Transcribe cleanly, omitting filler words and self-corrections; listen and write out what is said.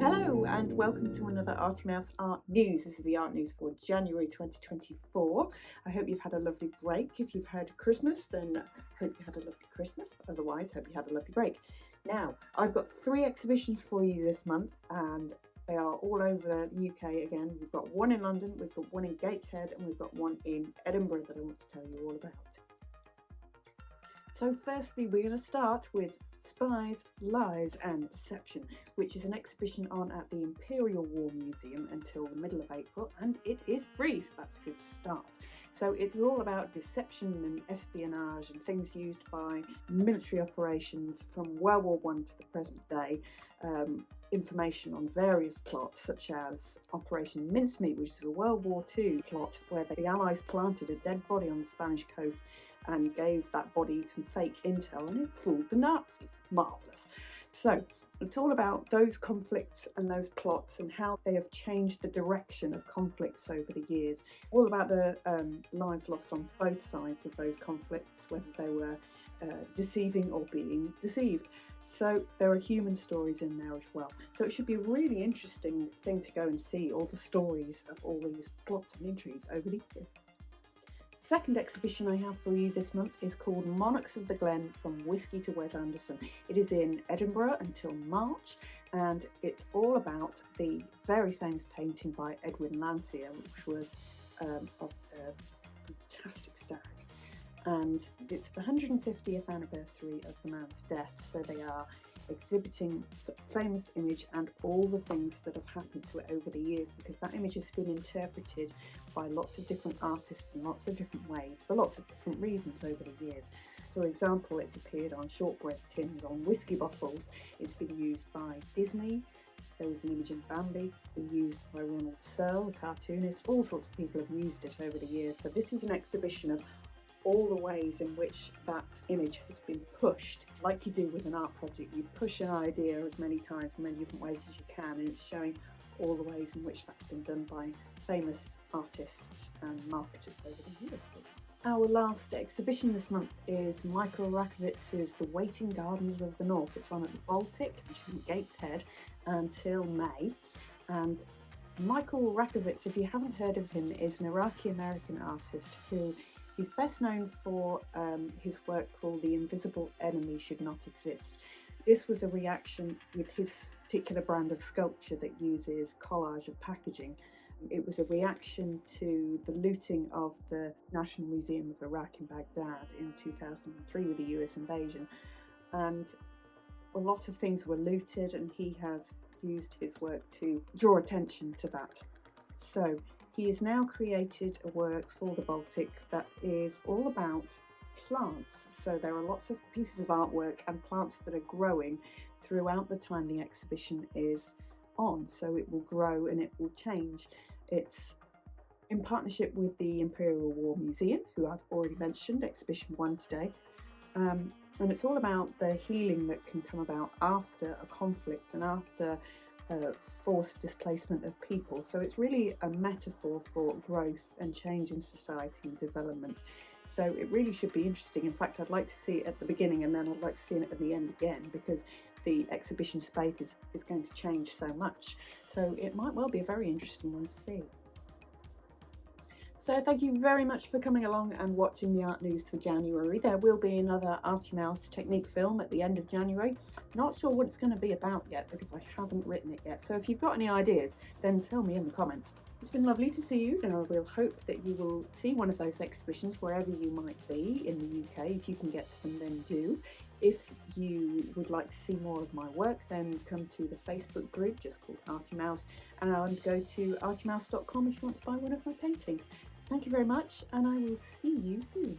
Hello and welcome to another Artie Mouse Art News. This is the art news for January 2024. I hope you've had a lovely break. If you've had Christmas, then hope you had a lovely Christmas. Otherwise, hope you had a lovely break. Now, I've got 3 exhibitions for you this month, and they are all over the UK again. We've got one in London, we've got one in Gateshead, and we've got one in Edinburgh that I want to tell you all about. So firstly, we're going to start with Spies, Lies and Deception, which is an exhibition on at the Imperial War Museum until the middle of April, and it is free, so that's a good start. So it's all about deception and espionage and things used by military operations from World War I to the present day. Information on various plots such as Operation Mincemeat, which is a World War II plot where the Allies planted a dead body on the Spanish coast and gave that body some fake intel, and it fooled the Nazis. Marvellous. So it's all about those conflicts and those plots and how they have changed the direction of conflicts over the years. All about the lives lost on both sides of those conflicts, whether they were deceiving or being deceived. So there are human stories in there as well. So it should be a really interesting thing to go and see, all the stories of all these plots and intrigues over the years. Second exhibition I have for you this month is called Monarchs of the Glen From Whiskey to Wes Anderson. It is in Edinburgh until March, and it's all about the very famous painting by Edwin Landseer, which was of the fantastic stag. And it's the 150th anniversary of the man's death, so they are exhibiting famous image and all the things that have happened to it over the years, because that image has been interpreted by lots of different artists in lots of different ways for lots of different reasons over the years. For example, it's appeared on shortbread tins, on whiskey bottles. It's been used by Disney. There was an image in Bambi, been used by Ronald Searle, the cartoonist. All sorts of people have used it over the years. So this is an exhibition of all the ways in which that image has been pushed. Like you do with an art project, you push an idea as many times, many different ways as you can, and it's showing all the ways in which that's been done by famous artists and marketers over the years. Our last exhibition this month is Michael Rakowitz's The Waiting Gardens of the North. It's on at the Baltic, which is in Gateshead, until May. And Michael Rakowitz, if you haven't heard of him, is an Iraqi-American artist who is best known for his work called The Invisible Enemy Should Not Exist. This was a reaction with his particular brand of sculpture that uses collage of packaging. It was a reaction to the looting of the National Museum of Iraq in Baghdad in 2003 with the US invasion. And a lot of things were looted, and he has used his work to draw attention to that. So he has now created a work for the Baltic that is all about plants. So there are lots of pieces of artwork and plants that are growing throughout the time the exhibition is on. So it will grow and it will change. It's in partnership with the Imperial War Museum, who I've already mentioned, Exhibition 1 today. And it's all about the healing that can come about after a conflict and after forced displacement of people. So it's really a metaphor for growth and change in society and development. So it really should be interesting. In fact, I'd like to see it at the beginning, and then I'd like to see it at the end again, because the exhibition space is going to change so much. So it might well be a very interesting one to see. So thank you very much for coming along and watching the art news for January. There will be another Artie Mouse technique film at the end of January. Not sure what it's going to be about yet, because I haven't written it yet. So if you've got any ideas, then tell me in the comments. It's been lovely to see you, and I will hope that you will see one of those exhibitions wherever you might be in the UK. If you can get to them, then do. If you would like to see more of my work, then come to the Facebook group just called Artie Mouse, and go to artiemouse.com if you want to buy one of my paintings. Thank you very much, and I will see you soon.